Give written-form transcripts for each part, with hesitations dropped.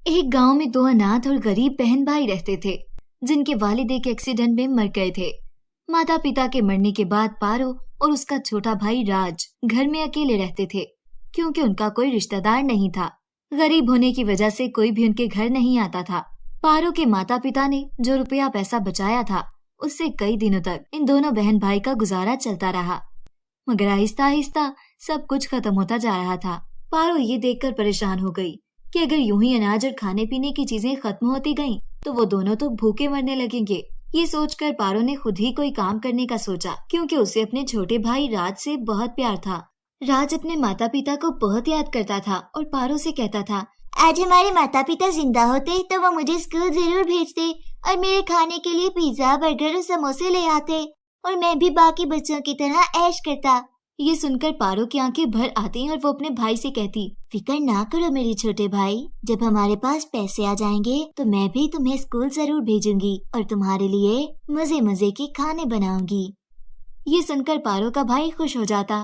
एक गांव में दो अनाथ और गरीब बहन भाई रहते थे, जिनके वालिद एक एक्सीडेंट में मर गए थे। माता पिता के मरने के बाद पारो और उसका छोटा भाई राज घर में अकेले रहते थे, क्योंकि उनका कोई रिश्तेदार नहीं था। गरीब होने की वजह से कोई भी उनके घर नहीं आता था। पारो के माता पिता ने जो रुपया पैसा बचाया था, उससे कई दिनों तक इन दोनों बहन भाई का गुजारा चलता रहा। मगर आहिस्ता आहिस्ता सब कुछ खत्म होता जा रहा था। पारो ये देखकर परेशान हो गई कि अगर यूं ही अनाज और खाने पीने की चीजें खत्म होती गईं, तो वो दोनों तो भूखे मरने लगेंगे। ये सोचकर पारो ने खुद ही कोई काम करने का सोचा, क्योंकि उसे अपने छोटे भाई राज से बहुत प्यार था। राज अपने माता पिता को बहुत याद करता था और पारो से कहता था, आज हमारे माता पिता जिंदा होते तो वो मुझे स्कूल जरूर भेजते और मेरे खाने के लिए पिज्जा, बर्गर और समोसे ले आते और मैं भी बाकी बच्चों की तरह ऐश करता। ये सुनकर पारो की आंखें भर आती और वो अपने भाई से कहती, फिक्र ना करो मेरे छोटे भाई, जब हमारे पास पैसे आ जाएंगे तो मैं भी तुम्हें स्कूल जरूर भेजूंगी और तुम्हारे लिए मजे मजे के खाने बनाऊंगी। ये सुनकर पारो का भाई खुश हो जाता।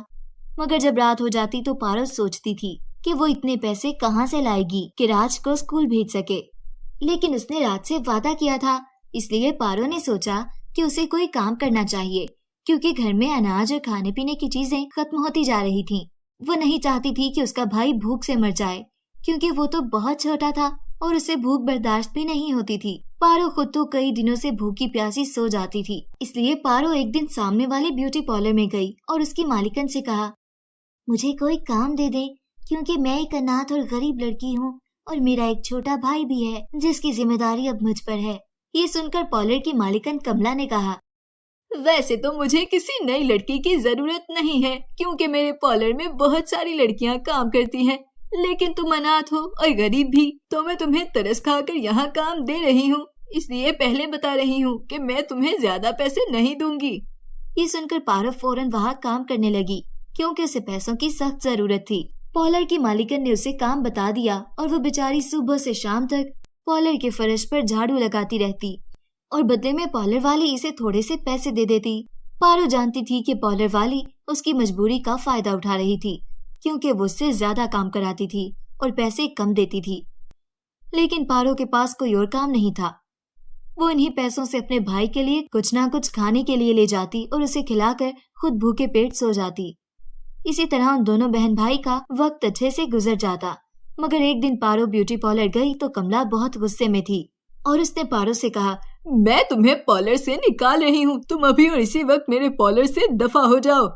मगर जब रात हो जाती तो पारो सोचती थी कि वो इतने पैसे कहाँ से लाएगी कि राज को स्कूल भेज सके। लेकिन उसने राज से वादा किया था, इसलिए पारो ने सोचा कि उसे कोई काम करना चाहिए, क्योंकि घर में अनाज और खाने पीने की चीजें खत्म होती जा रही थीं। वो नहीं चाहती थी कि उसका भाई भूख से मर जाए, क्योंकि वो तो बहुत छोटा था और उसे भूख बर्दाश्त भी नहीं होती थी। पारो खुद तो कई दिनों से भूखी प्यासी सो जाती थी। इसलिए पारो एक दिन सामने वाले ब्यूटी पार्लर में गई और उसकी मालिकन से कहा, मुझे कोई काम दे दे, क्योंकि मैं एक अनाथ और गरीब लड़की हूँ और मेरा एक छोटा भाई भी है, जिसकी जिम्मेदारी अब मुझ पर है। ये सुनकर पार्लर की मालिकन कमला ने कहा, वैसे तो मुझे किसी नई लड़की की जरूरत नहीं है, क्योंकि मेरे पार्लर में बहुत सारी लड़कियां काम करती हैं। लेकिन तुम अनाथ हो और गरीब भी, तो मैं तुम्हें तरस खाकर यहाँ काम दे रही हूँ। इसलिए पहले बता रही हूँ कि मैं तुम्हें ज्यादा पैसे नहीं दूंगी। ये सुनकर पारो फौरन वहाँ काम करने लगी, क्योंकि उसे पैसों की सख्त जरूरत थी। पार्लर की मालिकन ने उसे काम बता दिया और वो बेचारी सुबह से शाम तक पार्लर के फर्श पर झाड़ू लगाती रहती और बदले में पार्लर वाली इसे थोड़े से पैसे दे देती। पारो जानती थी कि पार्लर वाली उसकी मजबूरी का फायदा उठा रही थी, क्योंकि वो उससे ज्यादा काम कराती थी और पैसे कम देती थी। लेकिन पारो के पास कोई और काम नहीं था। वो इन्हीं पैसों से अपने भाई के लिए कुछ ना कुछ खाने के लिए ले जाती और उसे खिलाकर खुद भूखे पेट सो जाती। इसी तरह उन दोनों बहन भाई का वक्त अच्छे से गुजर जाता। मगर एक दिन पारो ब्यूटी पार्लर गई तो कमला बहुत गुस्से में थी और उसने पारो से कहा, मैं तुम्हें पार्लर से निकाल रही हूँ, तुम अभी और इसी वक्त मेरे पार्लर से दफा हो जाओ।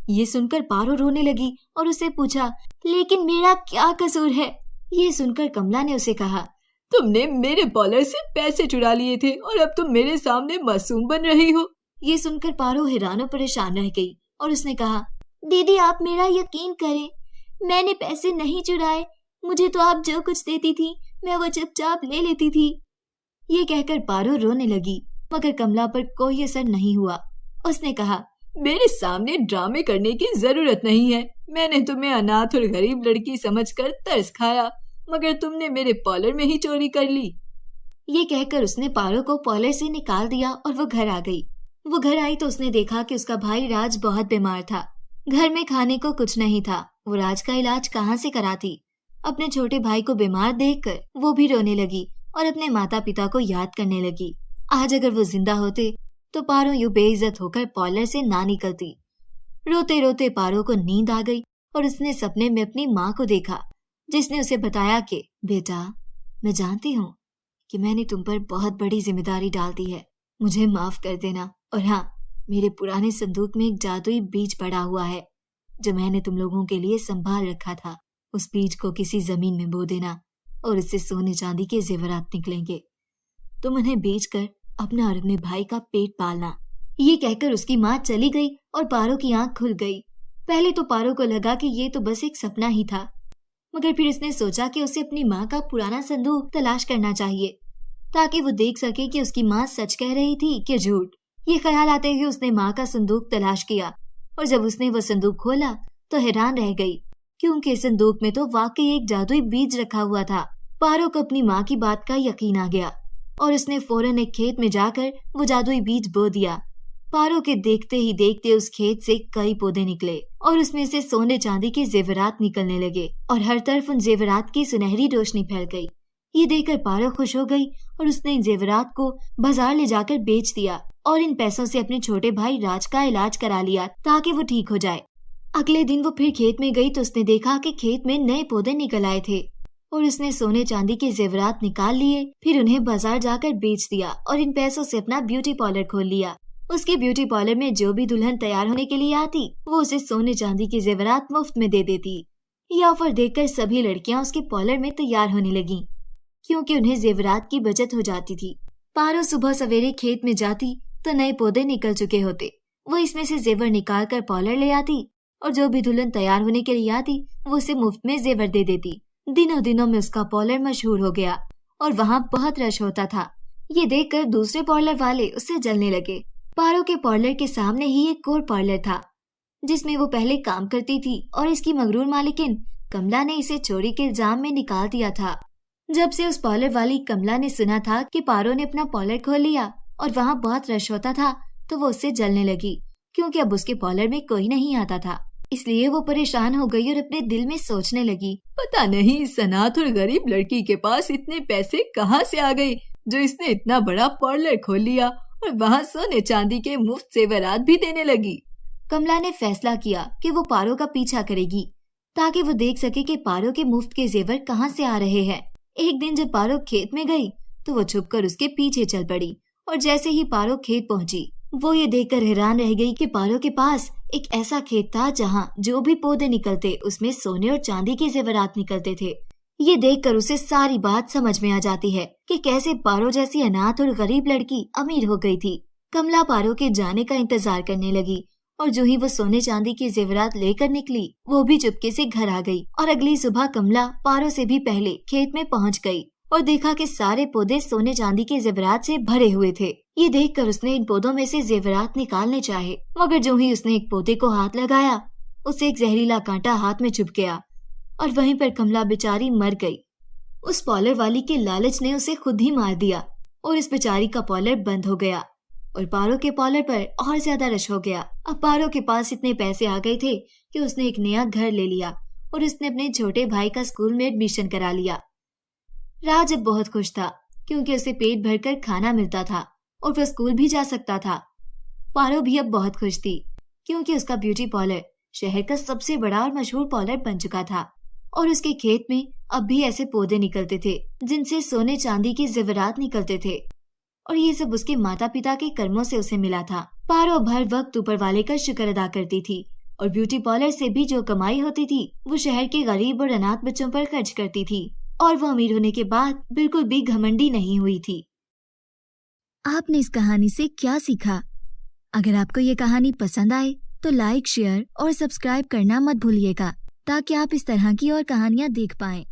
ये सुनकर पारो रोने लगी और उसे पूछा, लेकिन मेरा क्या कसूर है? ये सुनकर कमला ने उसे कहा, तुमने मेरे पार्लर से पैसे चुरा लिए थे और अब तुम मेरे सामने मासूम बन रही हो। ये सुनकर पारो हैरान और परेशान रह गई और उसने कहा, दीदी आप मेरा यकीन करें, मैंने पैसे नहीं चुराए। मुझे तो आप जो कुछ देती थी मैं वो चुपचाप ले लेती थी। ये कहकर पारो रोने लगी, मगर कमला पर कोई असर नहीं हुआ। उसने कहा, मेरे सामने ड्रामे करने की जरूरत नहीं है। मैंने तुम्हें अनाथ और गरीब लड़की समझकर तरस खाया, मगर तुमने मेरे पार्लर में ही चोरी कर ली। ये कहकर उसने पारो को पार्लर से निकाल दिया और वो घर आ गई। वो घर आई तो उसने देखा कि उसका भाई राज बहुत बीमार था। घर में खाने को कुछ नहीं था। वो राज का इलाज कहाँ से कराती? अपने छोटे भाई को बीमार देखकर वो भी रोने लगी और अपने माता पिता को याद करने लगी। आज अगर वो जिंदा होते तो पारो यूं बेइज्जत होकर पार्लर से ना निकलती। रोते रोते पारो को नींद आ गई और उसने सपने में अपनी माँ को देखा, जिसने उसे बताया कि बेटा, मैं जानती हूँ कि मैंने तुम पर बहुत बड़ी जिम्मेदारी डाल दी है, मुझे माफ कर देना। और हाँ, मेरे पुराने संदूक में एक जादुई बीज पड़ा हुआ है जो मैंने तुम लोगों के लिए संभाल रखा था। उस बीज को किसी जमीन में बो देना और इससे सोने चांदी के जेवरात निकलेंगे। तुम उन्हें बेचकर अपना और अपने भाई का पेट पालना। ये कहकर उसकी माँ चली गई और पारो की आंख खुल गई। पहले तो पारो को लगा कि ये तो बस एक सपना ही था, मगर फिर उसने सोचा कि उसे अपनी माँ का पुराना संदूक तलाश करना चाहिए, ताकि वो देख सके कि उसकी माँ सच कह रही थी कि झूठ। ये ख्याल आते ही उसने माँ का संदूक तलाश किया और जब उसने वो संदूक खोला तो हैरान रह गई, क्योंकि संदूक में तो वाकई एक जादुई बीज रखा हुआ था। पारो को अपनी माँ की बात का यकीन आ गया और उसने फौरन एक खेत में जाकर वो जादुई बीज बो दिया। पारो के देखते ही देखते उस खेत से कई पौधे निकले और उसमें से सोने चांदी के जेवरात निकलने लगे और हर तरफ उन जेवरात की सुनहरी रोशनी फैल गई। ये देखकर पारो खुश हो गई और उसने इन जेवरात को बाजार ले जाकर बेच दिया और इन पैसों से अपने छोटे भाई राज का इलाज करा लिया ताकि वो ठीक हो जाए। अगले दिन वो फिर खेत में गई तो उसने देखा कि खेत में नए पौधे निकल आए थे और उसने सोने चांदी के जेवरात निकाल लिए, फिर उन्हें बाजार जाकर बेच दिया और इन पैसों से अपना ब्यूटी पार्लर खोल लिया। उसके ब्यूटी पार्लर में जो भी दुल्हन तैयार होने के लिए आती वो उसे सोने चांदी के जेवरात मुफ्त में दे देती। ये ऑफर देखकर सभी लड़कियां उसके पार्लर में तैयार होने लगीं, क्योंकि उन्हें जेवरात की बचत हो जाती थी। पारो सुबह सवेरे खेत में जाती तो नए पौधे निकल चुके होते। वो इसमें से जेवर निकाल कर पार्लर ले आती और जो भी दुल्हन तैयार होने के लिए आती वो उसे मुफ्त में जेवर दे देती। दिनों दिनों में उसका पार्लर मशहूर हो गया और वहाँ बहुत रश होता था। ये देखकर दूसरे पार्लर वाले उससे जलने लगे। पारो के पार्लर के सामने ही एक और पार्लर था जिसमें वो पहले काम करती थी और इसकी मगरूर मालिकिन कमला ने इसे चोरी के इल्जाम में निकाल दिया था। जब से उस पार्लर वाली कमला ने सुना था कि पारो ने अपना पार्लर खोल लिया और वहाँ बहुत रश होता था तो वो उससे जलने लगी, क्योंकि अब उसके पार्लर में कोई नहीं आता था। इसलिए वो परेशान हो गई और अपने दिल में सोचने लगी, पता नहीं इस अनाथ और गरीब लड़की के पास इतने पैसे कहाँ से आ गए जो इसने इतना बड़ा पार्लर खोल लिया और वहाँ सोने चांदी के मुफ्त जेवरात भी देने लगी। कमला ने फैसला किया कि वो पारो का पीछा करेगी ताकि वो देख सके कि पारो के मुफ्त के जेवर कहाँ से आ रहे हैं। एक दिन जब पारो खेत में गई तो वो छुपकर उसके पीछे चल पड़ी और जैसे ही पारो खेत पहुंची वो ये देखकर हैरान रह गई कि पारो के पास एक ऐसा खेत था जहाँ जो भी पौधे निकलते उसमें सोने और चांदी के जेवरात निकलते थे। ये देखकर उसे सारी बात समझ में आ जाती है कि कैसे पारो जैसी अनाथ और गरीब लड़की अमीर हो गई थी। कमला पारो के जाने का इंतजार करने लगी और जो ही वो सोने चांदी के जेवरात लेकर निकली वो भी चुपके से घर आ गई और अगली सुबह कमला पारो से भी पहले खेत में पहुंच गई और देखा कि सारे पौधे सोने चांदी के जेवरात से भरे हुए थे। ये देखकर उसने इन पौधों में से जेवरात निकालने चाहे, मगर जो ही उसने एक पौधे को हाथ लगाया उसे एक जहरीला कांटा हाथ में चुभ गया और वहीं पर कमला बेचारी मर गई। उस पार्लर वाली के लालच ने उसे खुद ही मार दिया और इस बेचारी का पार्लर बंद हो गया और पारो के पार्लर पर और ज्यादा रश हो गया। अब पारो के पास इतने पैसे आ गए थे कि उसने एक नया घर ले लिया और उसने अपने छोटे भाई का स्कूल में एडमिशन करा लिया। राज अब बहुत खुश था क्योंकि उसे पेट भरकर खाना मिलता था और वह स्कूल भी जा सकता था। पारो भी अब बहुत खुश थी क्योंकि उसका ब्यूटी पार्लर शहर का सबसे बड़ा और मशहूर पार्लर बन चुका था और उसके खेत में अब भी ऐसे पौधे निकलते थे जिनसे सोने चांदी के जेवरात निकलते थे और ये सब उसके माता पिता के कर्मों से उसे मिला था। पारो अब हर वक्त ऊपर वाले का शुक्र अदा करती थी और ब्यूटी पार्लर से भी जो कमाई होती थी वो शहर के गरीब और अनाथ बच्चों पर खर्च करती थी और वो अमीर होने के बाद बिल्कुल भी घमंडी नहीं हुई थी। आपने इस कहानी से क्या सीखा? अगर आपको ये कहानी पसंद आए तो लाइक, शेयर और सब्सक्राइब करना मत भूलिएगा ताकि आप इस तरह की और कहानियाँ देख पाएं।